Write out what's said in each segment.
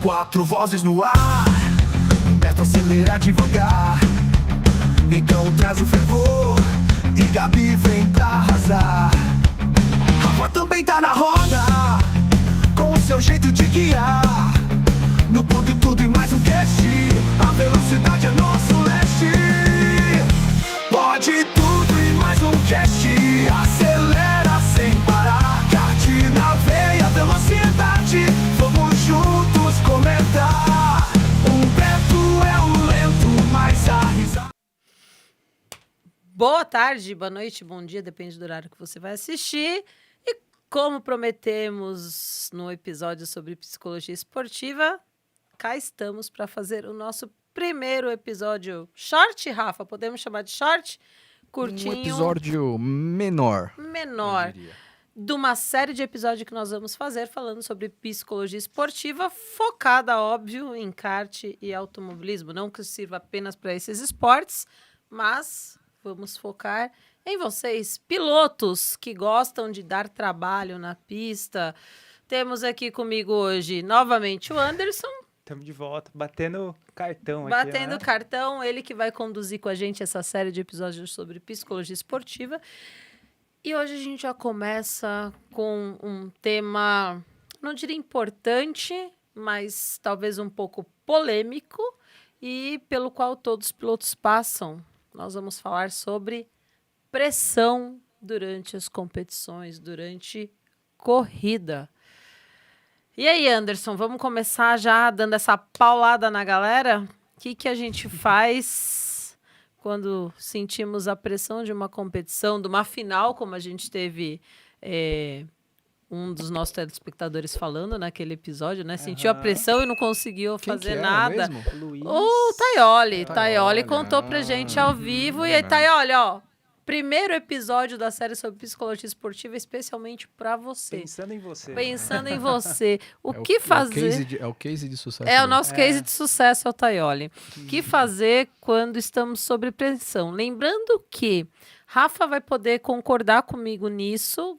Quatro vozes no ar, Beto acelera devagar. Então traz o fervor e Gabi vem pra arrasar. Rafa também tá na roda, com o seu jeito de guiar. No ponto tudo e mais um cast, a velocidade é nosso leste. Pode tudo e mais um cast, acelera sem parar. Kart na veia, velocidade, vamos juntos comentar. O Beto é o lento, mas a risada. Boa tarde, boa noite, bom dia, depende do horário que você vai assistir. E como prometemos no episódio sobre psicologia esportiva, cá estamos para fazer o nosso primeiro episódio short, Rafa, podemos chamar de short? Curtinho. Um episódio menor. Menor. De uma série de episódios que nós vamos fazer falando sobre psicologia esportiva, focada, óbvio, em kart e automobilismo. Não que sirva apenas para esses esportes, mas vamos focar em vocês, pilotos que gostam de dar trabalho na pista. Temos aqui comigo hoje, novamente, o Anderson. Estamos de volta, batendo cartão aqui, Batendo né? cartão, ele que vai conduzir com a gente essa série de episódios sobre psicologia esportiva. E hoje a gente já começa com um tema, não diria importante, mas talvez um pouco polêmico e pelo qual todos os pilotos passam. Nós vamos falar sobre pressão durante as competições, durante corrida. E aí, Anderson, vamos começar já dando essa paulada na galera? O que a gente faz quando sentimos a pressão de uma competição, de uma final, como a gente teve um dos nossos telespectadores falando naquele episódio, né? Sentiu a pressão e não conseguiu fazer nada. Mesmo? Luiz. O Taioli. Taioli Taioli, contou pra gente ao vivo. E aí, Taioli, ó, primeiro episódio da série sobre psicologia esportiva, especialmente pra você. Pensando em você. Pensando em você. O que fazer... É o case de sucesso. É o mesmo. nosso case de sucesso, é o Taioli. O que fazer quando estamos sob pressão? Lembrando que Rafa vai poder concordar comigo nisso.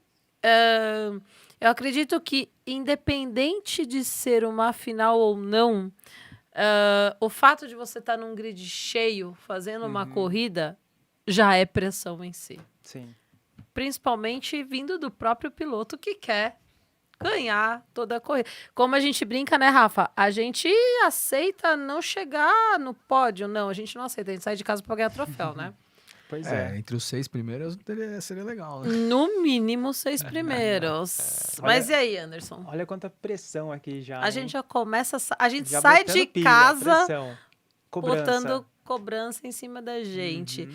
Eu acredito que, independente de ser uma final ou não, o fato de você estar num grid cheio, fazendo uma corrida, já é pressão em si. Sim. Principalmente vindo do próprio piloto que quer ganhar toda a corrida. Como a gente brinca, né, Rafa? A gente aceita não chegar no pódio. Não, a gente não aceita. A gente sai de casa para ganhar troféu, né? Pois É, é. entre os 6 primeiros seria legal, né? No mínimo 6 primeiros. Mas e aí, Anderson? Olha quanta pressão aqui já. A gente já começa... A gente Já sai botando de pilha, casa pressão, cobrança. botando cobrança em cima da gente.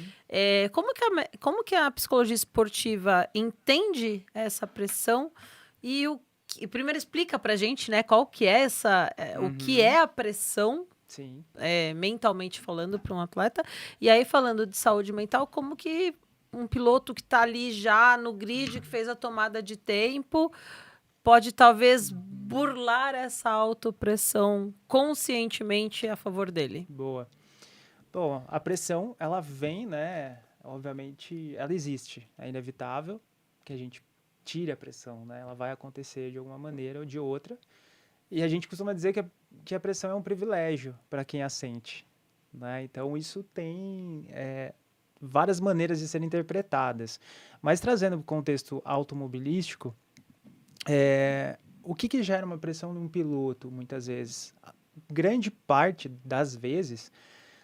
Como que a psicologia esportiva entende essa pressão? E primeiro explica pra gente, né, qual que é o que é a pressão, Sim. mentalmente falando, para um atleta. E aí, falando de saúde mental, como que um piloto que está ali já no grid, que fez a tomada de tempo, pode talvez burlar essa autopressão conscientemente a favor dele? Boa. Bom, a pressão, ela vem, né? Obviamente, ela existe. É inevitável que a gente tire a pressão, né? Ela vai acontecer de alguma maneira ou de outra. E a gente costuma dizer que a pressão é um privilégio para quem a sente, né? Então, isso tem várias maneiras de serem interpretadas. Mas, trazendo para o contexto automobilístico, o que gera uma pressão num piloto, muitas vezes? Grande parte das vezes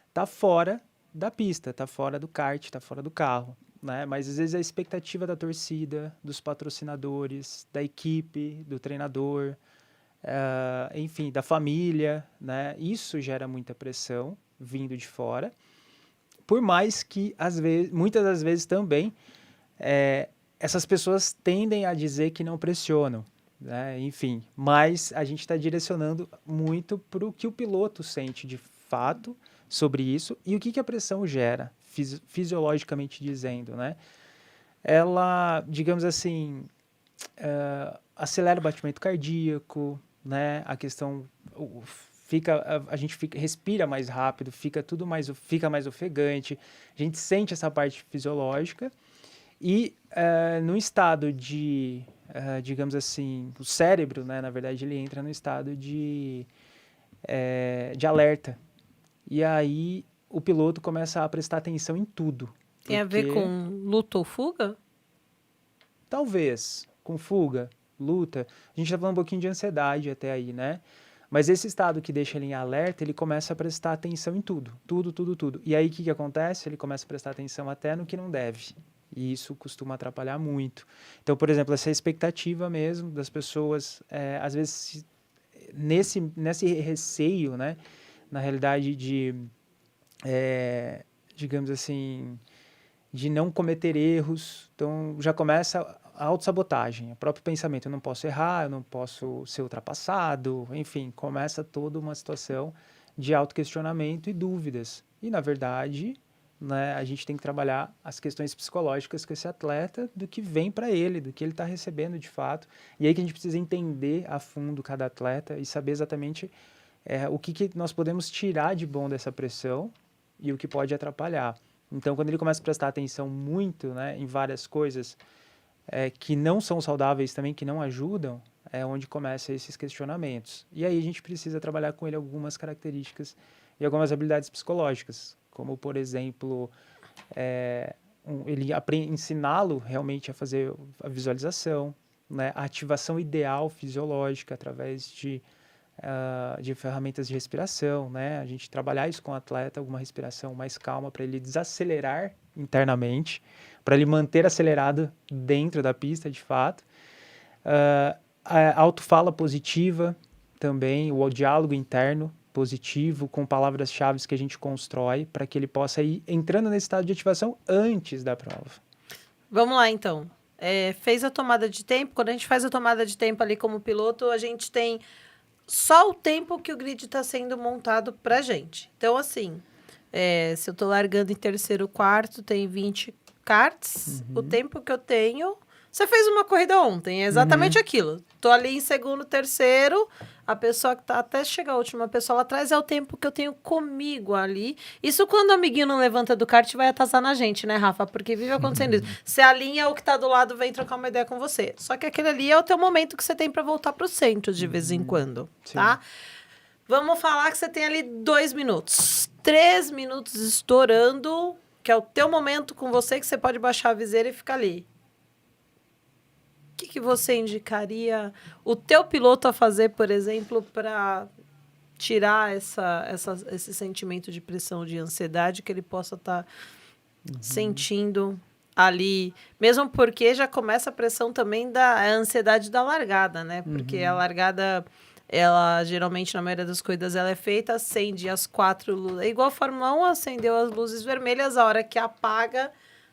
está fora da pista, está fora do kart, está fora do carro, né? Mas, às vezes, a expectativa da torcida, dos patrocinadores, da equipe, do treinador, enfim, da família, né? Isso gera muita pressão vindo de fora, por mais que muitas das vezes também essas pessoas tendem a dizer que não pressionam, né? Enfim, mas a gente está direcionando muito para o que o piloto sente de fato sobre isso e o que a pressão gera, fisiologicamente dizendo, né? Ela, digamos assim, acelera o batimento cardíaco, né? A questão a gente respira mais rápido, fica mais ofegante, a gente sente essa parte fisiológica e no estado de, digamos assim, o cérebro, né, na verdade, ele entra no estado de alerta. E aí o piloto começa a prestar atenção em tudo. Tem a ver com luta ou fuga? Talvez, com fuga, luta. A gente está falando um pouquinho de ansiedade até aí, né? Mas esse estado que deixa ele em alerta, ele começa a prestar atenção em tudo. Tudo, tudo, tudo. E aí o que acontece? Ele começa a prestar atenção até no que não deve. E isso costuma atrapalhar muito. Então, por exemplo, essa expectativa mesmo das pessoas, às vezes, nesse receio, né? Na realidade digamos assim, de não cometer erros. Então, já começa a autossabotagem, o próprio pensamento, eu não posso errar, eu não posso ser ultrapassado, enfim, começa toda uma situação de autoquestionamento e dúvidas. E, na verdade, né, a gente tem que trabalhar as questões psicológicas com esse atleta, do que vem para ele, do que ele está recebendo de fato. E aí que a gente precisa entender a fundo cada atleta e saber exatamente o que nós podemos tirar de bom dessa pressão e o que pode atrapalhar. Então, quando ele começa a prestar atenção muito, né, em várias coisas que não são saudáveis também, que não ajudam, é onde começam esses questionamentos. E aí a gente precisa trabalhar com ele algumas características e algumas habilidades psicológicas, como, por exemplo, ensiná-lo realmente a fazer a visualização, né, a ativação ideal fisiológica através de ferramentas de respiração, né? A gente trabalhar isso com o atleta, alguma respiração mais calma para ele desacelerar internamente, para ele manter acelerado dentro da pista, de fato. A autofala positiva também, o diálogo interno positivo com palavras-chave que a gente constrói para que ele possa ir entrando nesse estado de ativação antes da prova. Vamos lá, então. Fez a tomada de tempo. Quando a gente faz a tomada de tempo ali como piloto, a gente tem só o tempo que o grid está sendo montado para gente. Então, assim, se eu estou largando em terceiro, quarto, tem 20 karts, o tempo que eu tenho... Você fez uma corrida ontem, é exatamente aquilo. Tô ali em segundo, terceiro, a pessoa que tá até chegar a última pessoa lá atrás é o tempo que eu tenho comigo ali. Isso quando o amiguinho não levanta do kart vai atrasar na gente, né, Rafa? Porque vive acontecendo isso. Você alinha, o que tá do lado vem trocar uma ideia com você. Só que aquele ali é o teu momento que você tem para voltar pro centro de vez em quando, tá? Vamos falar que você tem ali 2 minutos. 3 minutos estourando, que é o teu momento com você, que você pode baixar a viseira e ficar ali. O que você indicaria o teu piloto a fazer, por exemplo, para tirar esse sentimento de pressão, de ansiedade que ele possa estar sentindo ali? Mesmo porque já começa a pressão também da ansiedade da largada, né? Porque a largada, ela geralmente, na maioria das corridas, ela é feita, acende as 4 luzes. É igual a Fórmula 1, acendeu as luzes vermelhas, a hora que apaga...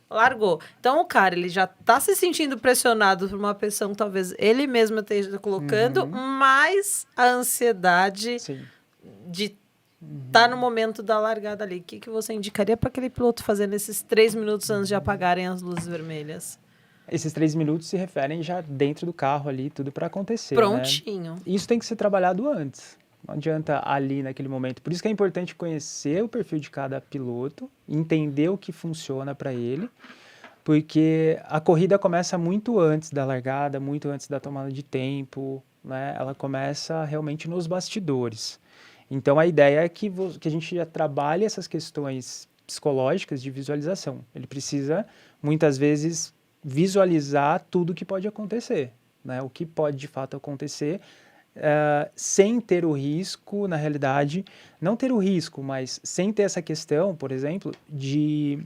largou. Então, o cara, ele já tá se sentindo pressionado por uma pressão que talvez ele mesmo esteja colocando, mas a ansiedade de estar no momento da largada ali. O que você indicaria para aquele piloto fazer nesses 3 minutos antes de apagarem as luzes vermelhas? Esses 3 minutos se referem já dentro do carro ali, tudo para acontecer, prontinho. Né? Isso tem que ser trabalhado antes. Não adianta ali naquele momento. Por isso que é importante conhecer o perfil de cada piloto, entender o que funciona para ele, porque a corrida começa muito antes da largada, muito antes da tomada de tempo, né? Ela começa realmente nos bastidores. Então, a ideia é que a gente já trabalhe essas questões psicológicas de visualização. Ele precisa, muitas vezes, visualizar tudo o que pode acontecer, né? O que pode, de fato, acontecer, sem ter o risco, na realidade, não ter o risco, mas sem ter essa questão, por exemplo, de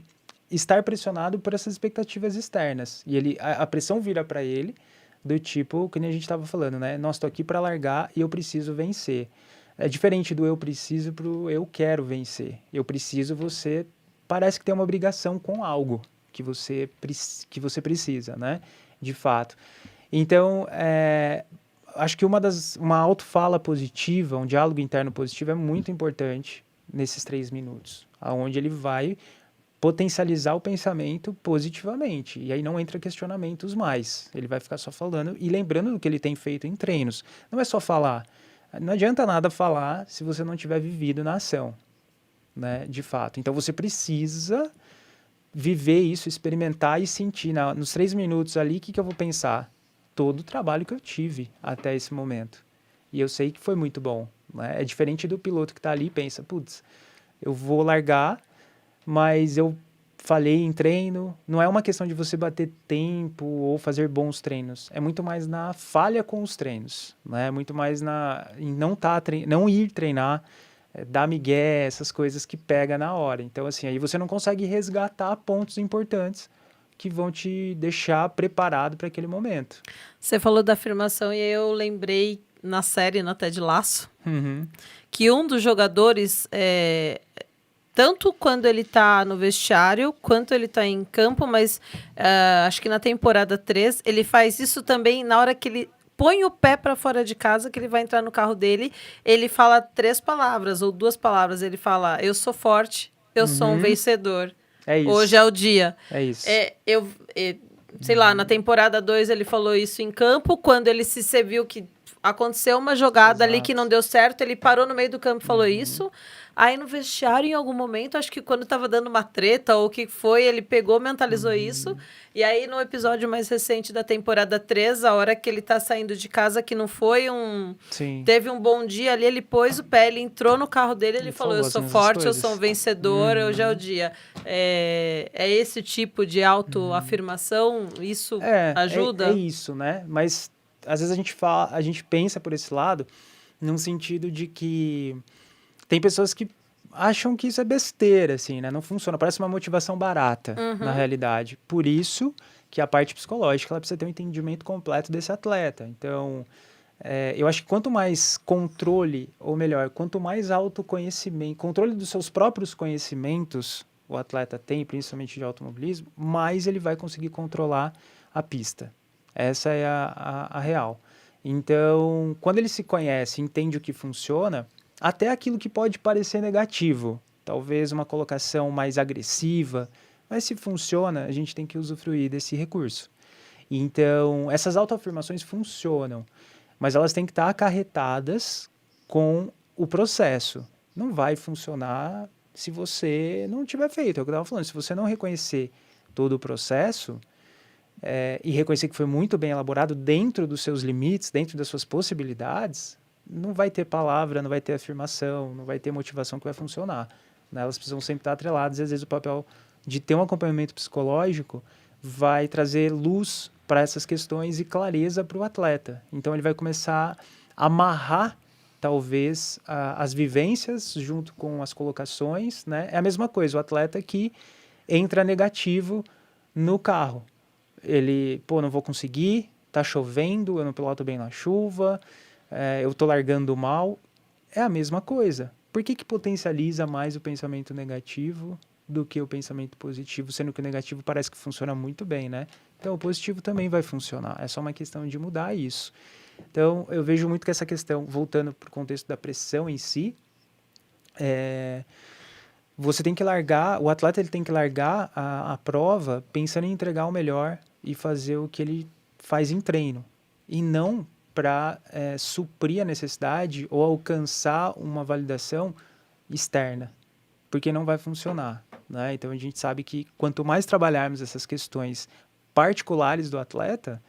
estar pressionado por essas expectativas externas. E a pressão vira para ele do tipo, que nem a gente estava falando, né? Nossa, estou aqui para largar e eu preciso vencer. É diferente do eu preciso pro eu quero vencer. Eu preciso, você parece que tem uma obrigação com algo que você precisa, né? De fato. Então, acho que uma autofala positiva, um diálogo interno positivo é muito importante nesses 3 minutos, onde ele vai potencializar o pensamento positivamente. E aí não entra questionamentos mais. Ele vai ficar só falando e lembrando do que ele tem feito em treinos. Não é só falar. Não adianta nada falar se você não tiver vivido na ação, né, de fato. Então, você precisa viver isso, experimentar e sentir. Nos 3 minutos ali, o que eu vou pensar? Todo o trabalho que eu tive até esse momento. E eu sei que foi muito bom, né? É diferente do piloto que está ali e pensa, putz, eu vou largar, mas eu falhei em treino. Não é uma questão de você bater tempo ou fazer bons treinos. É muito mais na falha com os treinos, né? É muito mais em não ir treinar, dar migué, essas coisas que pega na hora. Então, assim, aí você não consegue resgatar pontos importantes que vão te deixar preparado para aquele momento. Você falou da afirmação e eu lembrei na série, na Ted Lasso, Uhum. que um dos jogadores, tanto quando ele tá no vestiário, quanto ele tá em campo, mas acho que na temporada 3, ele faz isso também na hora que ele põe o pé para fora de casa, que ele vai entrar no carro dele, ele fala 3 palavras ou 2 palavras. Ele fala, eu sou forte, eu sou um vencedor. É isso. Hoje é o dia. É isso. Sei lá, na temporada 2 ele falou isso em campo, quando ele se viu que aconteceu uma jogada ali que não deu certo, ele parou no meio do campo e falou isso. Aí no vestiário, em algum momento, acho que quando tava dando uma treta ou o que foi, ele pegou, mentalizou isso. E aí no episódio mais recente da temporada 3, a hora que ele tá saindo de casa, que não foi Sim. teve um bom dia ali, ele pôs o pé, ele entrou no carro dele, ele falou, eu falou sou as mesmas forte, eu coisas. sou um vencedor, hoje é o dia. É esse tipo de autoafirmação, isso ajuda? É isso, né? Mas às vezes a gente pensa por esse lado, num sentido de que tem pessoas que acham que isso é besteira, assim, né? Não funciona, parece uma motivação barata, na realidade. Por isso que a parte psicológica, ela precisa ter um entendimento completo desse atleta. Então, eu acho que quanto mais controle, ou melhor, quanto mais autoconhecimento, controle dos seus próprios conhecimentos o atleta tem, principalmente de automobilismo, mais ele vai conseguir controlar a pista. Essa é a real. Então, quando ele se conhece, entende o que funciona, até aquilo que pode parecer negativo, talvez uma colocação mais agressiva, mas se funciona, a gente tem que usufruir desse recurso. Então, essas autoafirmações funcionam, mas elas têm que estar acarretadas com o processo. Não vai funcionar se você não tiver feito, é o que eu estava falando, se você não reconhecer todo o processo, e reconhecer que foi muito bem elaborado dentro dos seus limites, dentro das suas possibilidades, não vai ter palavra, não vai ter afirmação, não vai ter motivação que vai funcionar, né? Elas precisam sempre estar atreladas, e às vezes o papel de ter um acompanhamento psicológico vai trazer luz para essas questões e clareza para o atleta. Então ele vai começar a amarrar, talvez, as vivências junto com as colocações, né? É a mesma coisa, o atleta que entra negativo no carro. Ele, não vou conseguir, tá chovendo, eu não piloto bem na chuva, eu tô largando mal. É a mesma coisa. Por que potencializa mais o pensamento negativo do que o pensamento positivo, sendo que o negativo parece que funciona muito bem, né? Então, o positivo também vai funcionar. É só uma questão de mudar isso. Então, eu vejo muito que essa questão, voltando para o contexto da pressão em si, você tem que largar, o atleta ele tem que largar a prova pensando em entregar o melhor e fazer o que ele faz em treino. E não para suprir a necessidade ou alcançar uma validação externa, porque não vai funcionar, né? Então, a gente sabe que quanto mais trabalharmos essas questões particulares do atleta,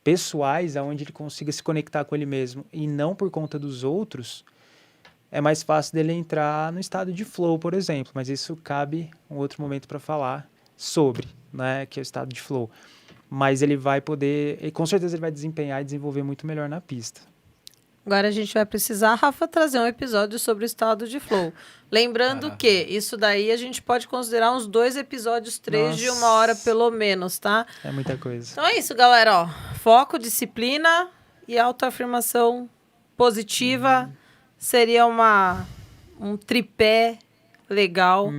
pessoais, onde ele consiga se conectar com ele mesmo e não por conta dos outros, é mais fácil dele entrar no estado de flow, por exemplo. Mas isso cabe um outro momento para falar sobre, né, que é o estado de flow. Mas ele vai poder, e com certeza ele vai desempenhar e desenvolver muito melhor na pista. Agora a gente vai precisar, Rafa, trazer um episódio sobre o estado de flow. Lembrando que isso daí a gente pode considerar uns 2 episódios, 3 de 1 hora pelo menos, tá? É muita coisa. Então é isso, galera. Ó, foco, disciplina e autoafirmação positiva seria um tripé legal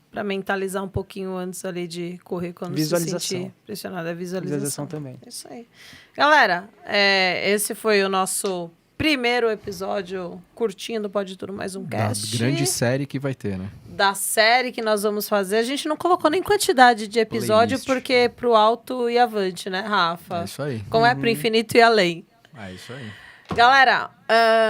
para mentalizar um pouquinho antes ali de correr quando se sentir pressionado. É visualização também. Isso aí. Galera, esse foi o nosso primeiro episódio curtinho do Pode Tudo Mais Um Cast. Da grande série que vai ter, né? Da série que nós vamos fazer. A gente não colocou nem quantidade de episódio, Playlist. porque é pro alto e avante, né, Rafa? É isso aí. Como é pro infinito e além. É isso aí. Galera,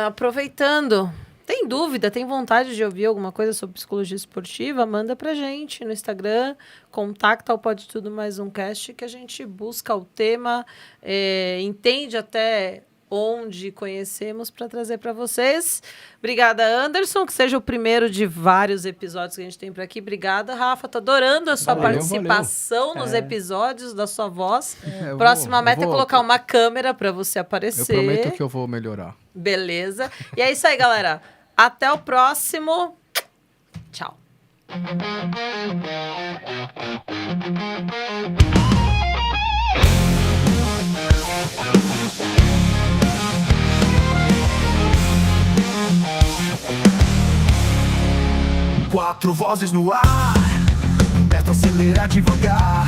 aproveitando, tem dúvida, tem vontade de ouvir alguma coisa sobre psicologia esportiva? Manda pra gente no Instagram, contacta o Pode Tudo Mais Um Cast, que a gente busca o tema, entende até onde conhecemos para trazer para vocês. Obrigada, Anderson, que seja o primeiro de vários episódios que a gente tem por aqui. Obrigada, Rafa. Tô adorando a sua participação nos episódios, da sua voz. Próxima meta é colocar uma câmera para você aparecer. Eu prometo que eu vou melhorar. Beleza. E é isso aí, galera. Até o próximo. Tchau. Quatro vozes no ar, Beto acelera devagar.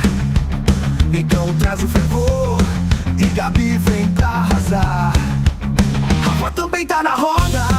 Então traz o fervor e Gabi vem pra arrasar. Rafa também tá na roda.